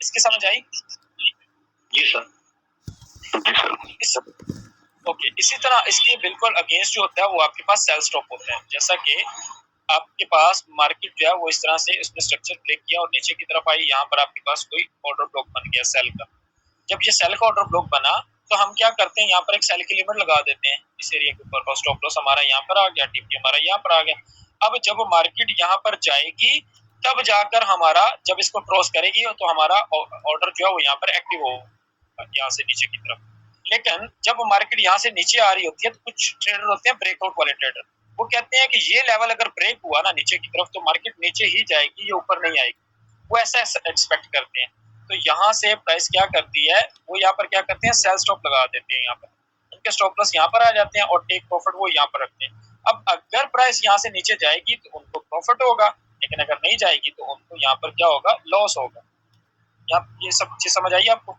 इसकी समझ आई? जी सर। जी sir. Okay, इसी तरह इसके बिल्कुल अगेंस्ट जो होता है वो आपके पास सेल स्टॉप होता है। जैसा कि आपके पास मार्केट जो है वो इस तरह से उसने स्ट्रक्चर ब्रेक किया और नीचे की तरफ आई, यहाँ पर आपके पास कोई ऑर्डर ब्लॉक बन गया सेल का। जब ये सेल का ऑर्डर ब्लॉक बना तो हम क्या करते हैं, यहाँ पर एक सेल की लिमिट लगा देते हैं इस एरिया के ऊपर, और स्टॉप लॉस हमारा यहाँ पर आ गया, टीपी हमारा यहाँ पर आ गया। अब जब मार्केट यहाँ पर जाएगी तब जाकर हमारा, जब इसको क्रॉस करेगी तो हमारा ऑर्डर जो है वो यहाँ पर एक्टिव होगा, यहाँ से नीचे की तरफ। लेकिन जब मार्केट यहाँ से नीचे आ रही होती है तो कुछ ट्रेडर होते हैं ब्रेकआउट वाले ट्रेडर, वो कहते हैं कि ये लेवल अगर ब्रेक हुआ ना नीचे की तरफ तो मार्केट नीचे ही जाएगी, ये ऊपर नहीं आएगी। वो ऐसा एक्सपेक्ट करते हैं। तो यहाँ से प्राइस क्या करती है, वो यहाँ पर क्या करते हैं, सेल स्टॉप लगा देते हैं। यहाँ पर उनके स्टॉप लॉस यहाँ पर आ जाते हैं और टेक प्रॉफिट वो यहाँ पर रखते हैं। अब अगर प्राइस यहाँ से नीचे जाएगी तो उनको प्रॉफिट होगा, लेकिन अगर नहीं जाएगी तो उनको यहाँ पर क्या होगा, लॉस होगा। ये सब चीज समझ आई आपको?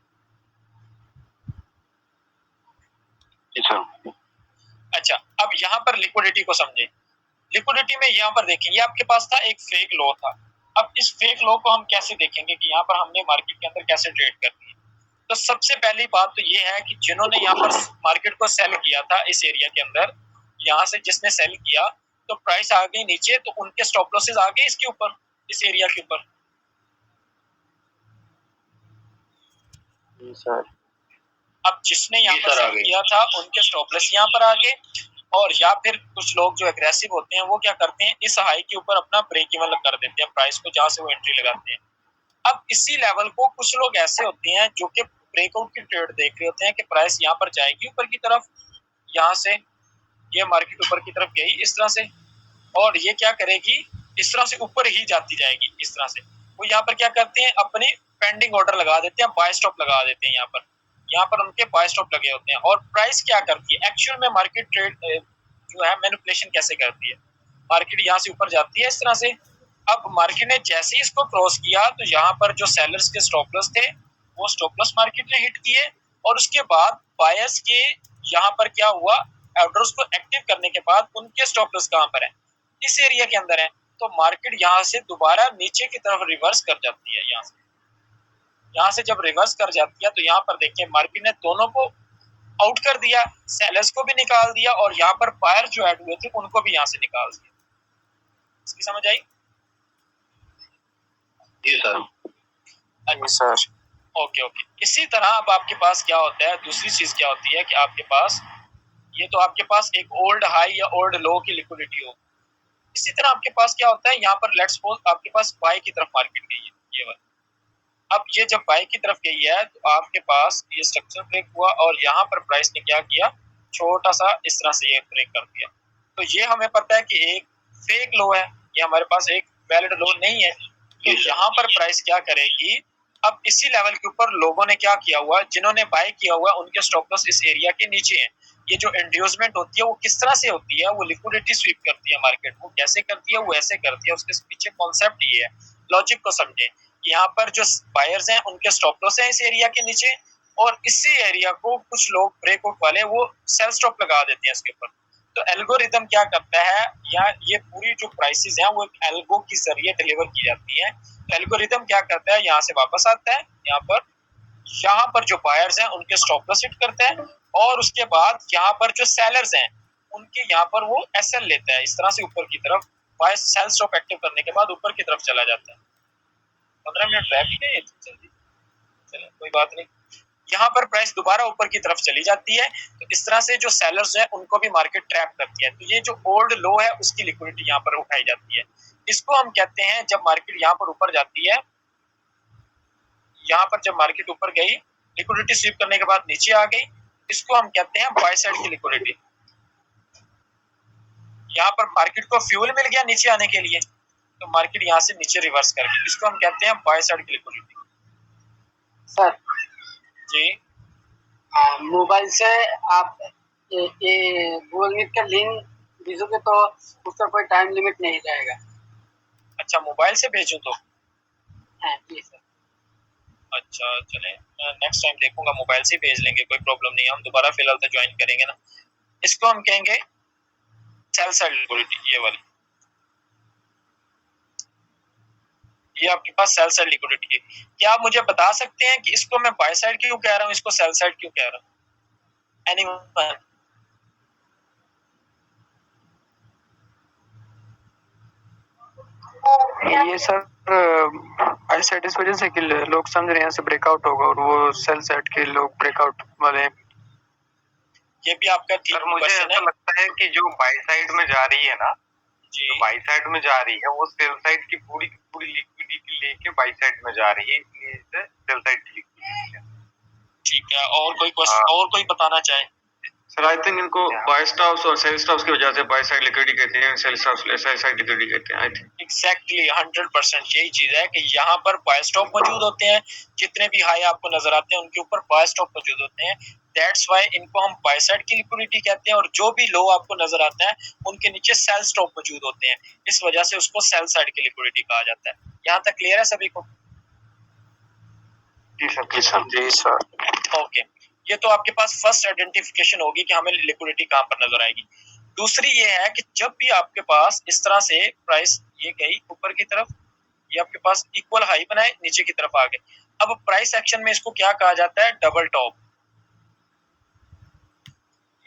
अच्छा, अब यहाँ पर लिक्विडिटी को समझे। लिक्विडिटी में यहाँ पर देखें, ये आपके पास था एक फेक लो था। अब इस फेक लो को हम कैसे देखेंगे कि यहाँ पर हमने मार्केट के अंदर कैसे ट्रेड करनी है। तो सबसे पहली बात तो ये है कि जिन्होंने यहाँ पर मार्केट को सेल किया था इस एरिया के अंदर, यहाँ से जिसने सेल किया तो प्राइस आ गई नीचे, तो उनके स्टॉप लॉसेस आ गए इसके ऊपर, इस एरिया के ऊपर। सर अब जिसने यहाँ पर सेल किया था उनके स्टॉप लॉस यहाँ पर आ गए, और या फिर कुछ लोग जो एग्रेसिव होते हैं वो क्या करते हैं, इस हाई के ऊपर अपना ब्रेक इवन कर देते हैं प्राइस को, जहां से वो एंट्री लगाते हैं। अब इसी लेवल को कुछ लोग ऐसे होते हैं जो कि ब्रेकआउट की ट्रेड देख रहे होते हैं कि प्राइस यहाँ पर जाएगी ऊपर की तरफ, यहाँ से ये मार्केट ऊपर की तरफ गई इस तरह से, और ये क्या करेगी, इस तरह से ऊपर ही जाती जाएगी इस तरह से। वो यहाँ पर क्या करते हैं, अपनी पेंडिंग ऑर्डर लगा देते हैं, बाय स्टॉप लगा देते हैं। यहाँ पर उनके बाय स्टॉप लगे होते हैं। और प्राइस क्या करती है एक्चुअल में, मार्केट ट्रेड जो है मैनिपुलेशन कैसे करती है, मार्केट यहाँ से ऊपर जाती है इस तरह से। अब मार्केट ने जैसे ही इसको क्रॉस किया तो यहाँ पर जो सेलर्स के स्टॉप लॉस थे वो स्टॉप लॉस मार्केट ने हिट किए, और उसके बाद बायर्स के यहाँ पर क्या हुआ, ऑर्डर्स को एक्टिव करने के बाद उनके स्टॉप लॉस कहाँ पर है, इस एरिया के अंदर है। तो मार्केट यहाँ से दोबारा नीचे की तरफ रिवर्स कर जाती है। यहाँ से जब रिवर्स कर जाती है तो यहाँ पर देखिए मार्केट ने दोनों को आउट कर दिया, सेलर्स को भी निकाल दिया, और यहाँ पर बायर जो ऐड हुए थे उनको भी यहाँ से निकाल दिया। इसकी समझ आई? जी सर। अच्छा सर, ओके। इसी तरह अब आपके पास क्या होता है, दूसरी चीज क्या होती है कि आपके पास ये तो आपके पास एक ओल्ड हाई या ओल्ड लो की लिक्विडिटी हो। इसी तरह आपके पास क्या होता है, यहाँ पर लेट्स सपोज आपके पास बाय की तरफ मार्केट गई है, ये वाला। अब ये जब बाय की तरफ गई है तो आपके पास ये स्ट्रक्चर ब्रेक हुआ, और यहाँ पर प्राइस ने क्या किया, छोटा सा इस तरह से ये ब्रेक कर दिया। तो ये हमें पता है कि एक फेक लो है, ये हमारे पास एक वैलिड लो नहीं है। तो यहाँ पर प्राइस क्या करेगी, अब इसी लेवल के ऊपर लोगों ने क्या किया हुआ, जिन्होंने बाय किया हुआ उनके स्टॉप लॉस इस एरिया के नीचे हैं। ये जो इंड्यूसमेंट होती है वो किस तरह से होती है, वो लिक्विडिटी स्वीप करती है मार्केट। वो कैसे करती है, वो ऐसे करती है, उसके पीछे कॉन्सेप्ट ये है, लॉजिक को समझे। यहाँ पर जो बायर्स हैं उनके स्टॉप लॉस है इस एरिया के नीचे, और इसी एरिया को कुछ लोग ब्रेकआउट वाले वो सेल स्टॉप लगा देते हैं इसके ऊपर। तो एल्गोरिथम क्या करता है, या ये पूरी जो प्राइसेस हैं वो एक एल्गो के जरिए डिलीवर की जाती है। तो एल्गोरिथम क्या करता है, यहाँ से वापस आता है, यहाँ पर जो बायर्स हैं उनके स्टॉप लॉस हिट करता है, और उसके बाद यहाँ पर जो सेलर्स हैं उनके यहाँ पर वो एसएल लेता है, इस तरह से ऊपर की तरफ बाय सेल स्टॉप एक्टिव करने के बाद ऊपर की तरफ चला जाता है। 15 मिनट रह भी गए जल्दी, चलो कोई बात नहीं। यहाँ पर प्राइस दोबारा ऊपर की तरफ चली जाती है। तो इस तरह से जो सेलर्स हैं उनको भी मार्केट ट्रैप करती है। तो ये जो ओल्ड लो है उसकी लिक्विडिटी यहाँ पर उठाई जाती है। इसको हम कहते हैं, जब मार्केट यहाँ पर ऊपर जाती है, यहाँ पर जब मार्केट ऊपर गई लिक्विडिटी स्वीप करने के बाद नीचे आ गई, इसको हम कहते हैं बाय साइड की लिक्विडिटी। यहाँ पर मार्केट को फ्यूल मिल गया नीचे आने के लिए, तो मार्केट यहाँ से नीचे रिवर्स कर गई, इसको हम कहते हैं बाय साइड की लिक्विडिटी। सर जी, मोबाइल से आप ये गूगल मीट का लिंक भेजोगे तो उसका कोई टाइम लिमिट नहीं रहेगा? अच्छा, मोबाइल से भेजूं तो? हाँ जी सर। अच्छा चले, नेक्स्ट टाइम देखूंगा, मोबाइल से भेज लेंगे, कोई प्रॉब्लम नहीं है। हम दोबारा फिलहाल तो ज्वाइन करेंगे ना। इसको हम कहेंगे सेल साइड लिक्विडिटी, ये वाली। ये आपके पास सेल साइड लिक्विडिटी है। क्या आप मुझे बता सकते हैं कि इसको मैं बाय साइड क्यों कह रहा हूँ, इसको सेल साइड क्यों कह रहा हूँ? एनीवन? ये सर बाय साइड इस वजह से कि लोग समझ रहे हैं यहाँ से ब्रेकआउट होगा और वो सेल साइड के लोग ब्रेकआउट वाले। ये भी आपका ठीक सर मुझे क्वेश्चन ऐसा है। लगता है कि जो बाई साइड में जा रही है ना, जी जो बाई साइड में जा रही है वो सेल साइड की पूरी पूरी लिक्विडिटी लेके बाई साइड में जा रही है, इसलिए इसे सेल साइड की लिक्विडिटी है। ठीक है, और कोई क्वेश्चन और कोई बताना चाहे? सर आई थिंक इनको बाय स्टॉप्स और सेल स्टॉप्स की वजह से बाय साइड लिक्विडिटी कहते हैं, sell stops sell side liquidity कहते हैं आई थिंक। एग्जैक्टली 100% यही चीज है कि यहाँ पर बाय स्टॉप मौजूद होते हैं, जितने भी हाई आपको नजर आते हैं उनके ऊपर बाय स्टॉप मौजूद होते हैं। दैट्स वाई इनको हम बाय साइड की लिक्विडिटी कहते हैं, और जो भी लो आपको नजर आता है उनके नीचे सेल स्टॉप मौजूद होते हैं, इस वजह से उसको सेल साइड की लिक्विडिटी कहा जाता है। यहाँ तक क्लियर है सभी को? जी सर, जी सर, जी सर। ओके, ये तो आपके पास फर्स्ट आइडेंटिफिकेशन होगी कि हमें लिक्विडिटी कहाँ पर नजर आएगी। दूसरी ये है कि जब भी आपके पास इस तरह से प्राइस ये गई ऊपर की तरफ, ये आपके पास इक्वल हाई बनाए, नीचे की तरफ आ गए। अब प्राइस एक्शन में इसको क्या कहा जाता है? Double top.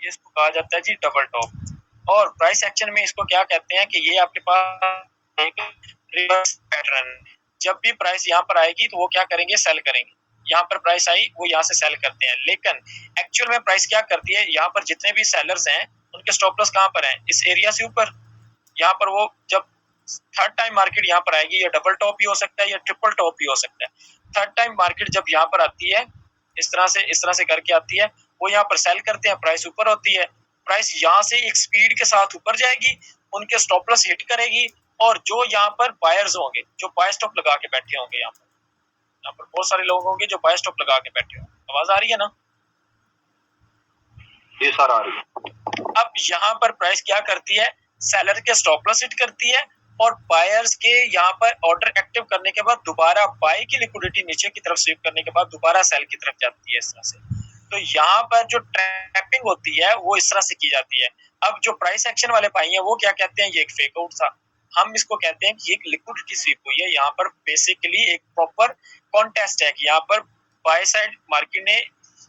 ये इसको कहा जाता है जी डबल टॉप। और प्राइस एक्शन में इसको क्या कहते हैं कि ये आपके पास एक रिवर्स पैटर्न। जब भी प्राइस यहाँ पर आएगी तो वो क्या करेंगे? सेल करेंगे। यहाँ पर प्राइस आई, वो यहाँ से सेल करते हैं, लेकिन एक्चुअल में प्राइस क्या करती है? यहाँ पर जितने भी सेलर्स हैं उनके स्टॉप लॉस कहाँ पर है? इस एरिया से ऊपर। यहाँ पर वो जब थर्ड टाइम मार्केट यहाँ पर आएगी, ये डबल टॉप भी हो सकता है या ट्रिपल टॉप भी हो सकता है। थर्ड टाइम मार्केट जब यहाँ पर आती है, इस तरह से करके आती है, वो यहाँ पर सेल करते हैं, प्राइस ऊपर होती है। प्राइस यहाँ से एक स्पीड के साथ ऊपर जाएगी, उनके स्टॉप लॉस हिट करेगी, और जो यहाँ पर बायर्स होंगे, जो बाय स्टॉप लगा के बैठे होंगे, यहाँ पर बहुत सारे लोग होंगे जो बाय स्टॉप लगा के बैठे होंगे। आवाज आ रही है ना? ये सर आ रही है। अब यहाँ पर प्राइस क्या करती है? सेलर के स्टॉप लॉस हिट करती है, और बायर्स के यहाँ पर ऑर्डर एक्टिव करने के बाद दोबारा बाय की लिक्विडिटी नीचे की तरफ स्वीप करने के बाद दोबारा सेल की तरफ जाती है, इस तरह से। तो यहाँ पर जो ट्रैपिंग होती है वो इस तरह से की जाती है। अब जो प्राइस एक्शन वाले भाई हैं वो क्या कहते हैं? ये एक फेक आउट था। हम इसको कहते हैं कि एक लिक्विडिटी स्वीप हुई है। यहाँ पर बेसिकली एक प्रॉपर कॉन्टेस्ट है कि यहाँ पर बाय साइड मार्केट ने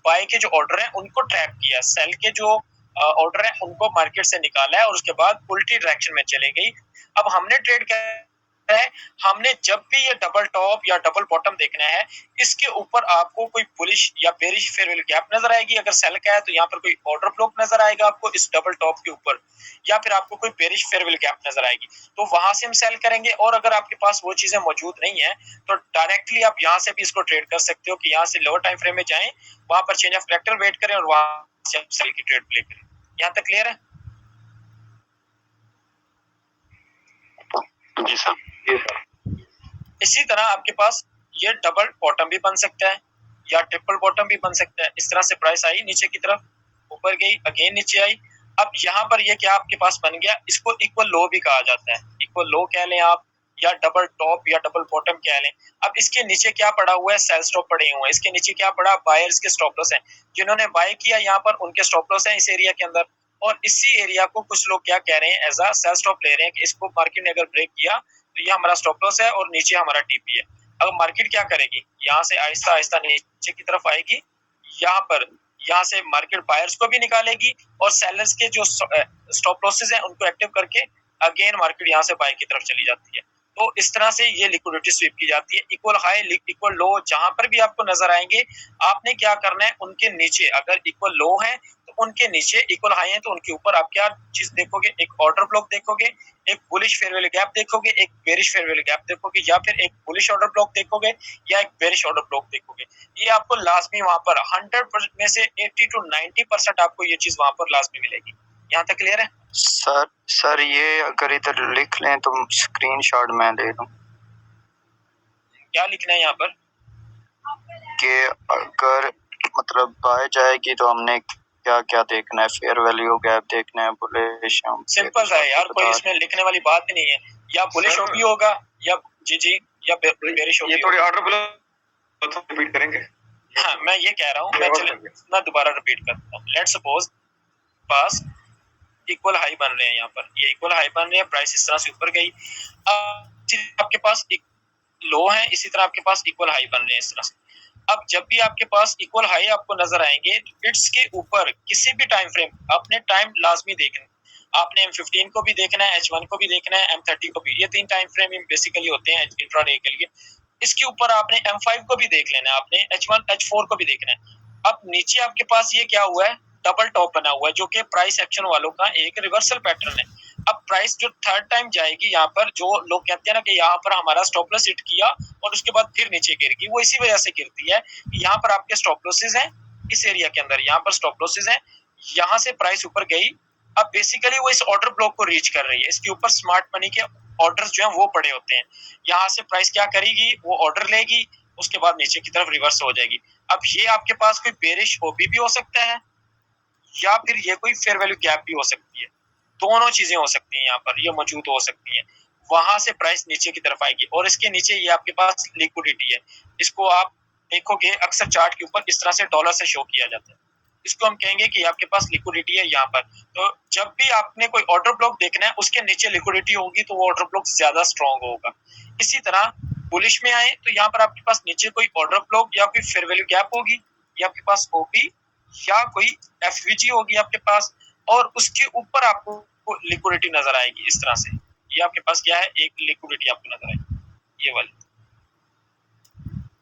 बाय के जो ऑर्डर है उनको ट्रैप किया, सेल के जो ऑर्डर है उनको मार्केट से निकाला है, और उसके बाद उल्टी डायरेक्शन में चले गई। अब हमने ट्रेड किया है, हमने जब भी ये डबल टॉप या डबल बॉटम देखना है, इसके ऊपर आपको कोई बुलिश या बेरिश फेयर वैल्यू गैप नजर आएगी। अगर सेल का है तो यहाँ पर कोई ऑर्डर ब्लॉक नजर आएगा आपको इस डबल टॉप के ऊपर, या फिर आपको कोई बेरिश फेयर वैल्यू गैप नजर आएगी, तो वहां से हम सेल करेंगे। और अगर आपके पास वो चीजें मौजूद नहीं है तो डायरेक्टली आप यहाँ से भी इसको ट्रेड कर सकते हो कि यहाँ से लोअर टाइम फ्रेम में जाएं, वहां पर चेंज ऑफ कैरेक्टर वेट करें और वहां से आप सेल की ट्रेड प्ले करें। यहाँ तक क्लियर है? जी सर, जी सर। इसी तरह आपके पास ये डबल बॉटम भी बन सकता है या ट्रिपल बॉटम भी बन सकता है। इस तरह से प्राइस आई नीचे की तरफ, ऊपर गई, अगेन नीचे आई। अब यहाँ पर ये क्या आपके पास बन गया? इसको इक्वल लो भी कहा जाता है, इक्वल लो कह लें आप, या डबल टॉप या डबल बॉटम कह लें। अब इसके नीचे क्या पड़ा हुआ है? सेल स्टॉप पड़े हुए हैं। इसके नीचे क्या पड़ा? बायर्स के स्टॉप लॉस हैं, जिन्होंने बाय किया यहाँ पर उनके स्टॉप लॉस हैं इस एरिया के अंदर। और इसी एरिया को कुछ लोग क्या कह रहे हैं? एज अ सेल स्टॉप ले रहे हैं कि इसको मार्केट ने अगर ब्रेक किया तो ये हमारा स्टॉप लॉस है और नीचे हमारा टीपी है। अब मार्केट क्या करेगी? यहाँ से आहिस्ता आहिस्ता नीचे की तरफ आएगी, यहाँ से मार्केट बायर्स को भी निकालेगी, और सेलर्स के जो स्टॉप लॉसेस हैं उनको एक्टिव करके अगेन मार्केट यहाँ से बाय की तरफ चली जाती है। तो इस तरह से ये लिक्विडिटी स्वीप की जाती है। इक्वल हाई इक्वल लो जहां पर भी आपको नजर आएंगे, आपने क्या करना है? उनके नीचे अगर इक्वल लो है तो उनके नीचे इक्वल हाई है तो उनके ऊपर आप क्या चीज देखोगे? एक ऑर्डर ब्लॉक देखोगे, एक बुलिश फेयर वैल्यू गैप देखोगे, एक बेरिश फेयर वैल्यू गैप देखोगे, या फिर एक बुलिश ऑर्डर ब्लॉक देखोगे या एक बेरिश ऑर्डर ब्लॉक देखोगे। ये आपको लाजमी वहां पर 100% में से 80 to 90% आपको ये चीज वहां पर लाजमी मिलेगी। यहाँ तक क्लियर है? सर ये अगर इधर लिख लें तो स्क्रीनशॉट मैं ले लूं। क्या लिखना है यहाँ पर? कि अगर मतलब बाय जाएगी तो हमने क्या क्या देखना है? फेयर वैल्यू गैप देखना है, बुलिश। सिंपल है यार, कोई इसमें लिखने वाली बात ही नहीं है। या बुलिश भी होगा या जी या बेरिश ये थोड़ी ऑर्डर बोलो तो रिपीट करेंगे। हाँ, मैं ये कह रहा हूँ, मैं दोबारा रिपीट करता हूँ। Let's suppose pass equal high बन रहे हैं, यहाँ पर ये इक्वल हाई बन रहे हैं, प्राइस इस तरह से ऊपर गई। अब आपके पास लो हैं, इसी तरह आपके पास इक्वल हाई बन रहे हैं इस तरह से। अब जब भी आपके पास इक्वल हाई आपको नजर आएंगे तो इट्स के ऊपर किसी भी टाइम फ्रेम अपने टाइम लाजमी देखना, आपने M15 को भी देखना है, H1 को भी देखना है, M30 को भी, ये 3 टाइम फ्रेम बेसिकली होते हैं इंट्राडे के लिए। इसके ऊपर आपने M5 को भी देख लेना है, आपने H1 H4 को भी देखना है। अब नीचे आपके पास ये क्या हुआ है, डबल टॉप बना हुआ है, जो कि प्राइस एक्शन वालों का एक रिवर्सल पैटर्न है। अब प्राइस जो थर्ड टाइम जाएगी यहाँ पर, जो लोग कहते हैं ना कि यहाँ पर हमारा स्टॉप लॉस हिट किया और उसके बाद फिर नीचे गिर गई, वो इसी वजह से गिरती है कि यहाँ पर आपके स्टॉप लॉसेस हैं, इस एरिया के अंदर यहाँ पर स्टॉप लॉसेस हैं, यहाँ से प्राइस ऊपर गई। अब बेसिकली वो इस ऑर्डर ब्लॉक को रीच कर रही है, इसके ऊपर स्मार्ट मनी के ऑर्डर्स जो हैं वो पड़े होते हैं। यहाँ से प्राइस क्या करेगी, वो ऑर्डर लेगी, उसके बाद नीचे की तरफ रिवर्स हो जाएगी। अब ये आपके पास कोई बेरिश ओपी भी हो सकता है या फिर ये कोई फेयर वैल्यू गैप भी हो सकती है, दोनों चीजें हो सकती हैं, यहाँ पर ये मौजूद हो सकती हैं। वहां से प्राइस नीचे की तरफ आएगी और इसके नीचे ये आपके पास लिक्विडिटी है, इसको आप देखोगे अक्सर चार्ट के ऊपर इस तरह से डॉलर से शो किया जाता है, इसको हम कहेंगे कि आपके पास लिक्विडिटी है यहाँ पर। तो जब भी आपने कोई ऑर्डर ब्लॉक देखना है उसके नीचे लिक्विडिटी होगी तो वो ऑर्डर ब्लॉक ज्यादा स्ट्रॉन्ग होगा। इसी तरह बुलिश में आए तो यहाँ पर आपके पास नीचे कोई ऑर्डर ब्लॉक या कोई फेयर वैल्यू गैप होगी, या आपके पास ओपी या कोई एफवीजी होगी आपके पास, और उसके ऊपर आपको लिक्विडिटी नजर आएगी इस तरह से। ये आपके पास क्या है, एक लिक्विडिटी आपको नजर आएगी ये वाली,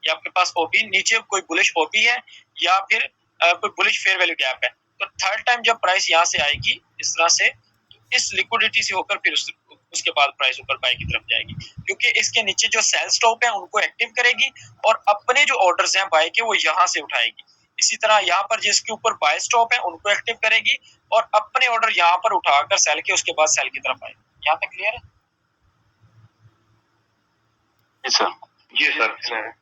ये आपके पास ओपी, नीचे कोई बुलिश ओपी है या फिर कोई बुलिश फेयर वैल्यू गैप है। तो थर्ड टाइम जब प्राइस यहाँ से आएगी इस तरह से, तो इस लिक्विडिटी से होकर फिर उसके बाद प्राइस ऊपर बाय की तरफ जाएगी, क्योंकि इसके नीचे जो सेल स्टॉप है उनको एक्टिव करेगी और अपने जो ऑर्डर्स हैं बाय के वो यहाँ से उठाएगी। इसी तरह यहाँ पर जिसके ऊपर बाय स्टॉप है उनको एक्टिव करेगी और अपने ऑर्डर यहाँ पर उठाकर सेल के उसके बाद सेल की तरफ आएगी। यहाँ तक क्लियर है? जी सर।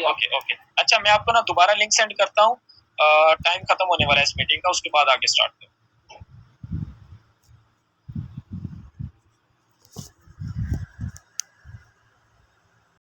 ओके ओके, अच्छा मैं आपको ना दोबारा लिंक सेंड करता हूँ, टाइम खत्म होने वाला है इस मीटिंग का, उसके बाद आगे स्टार्ट करें।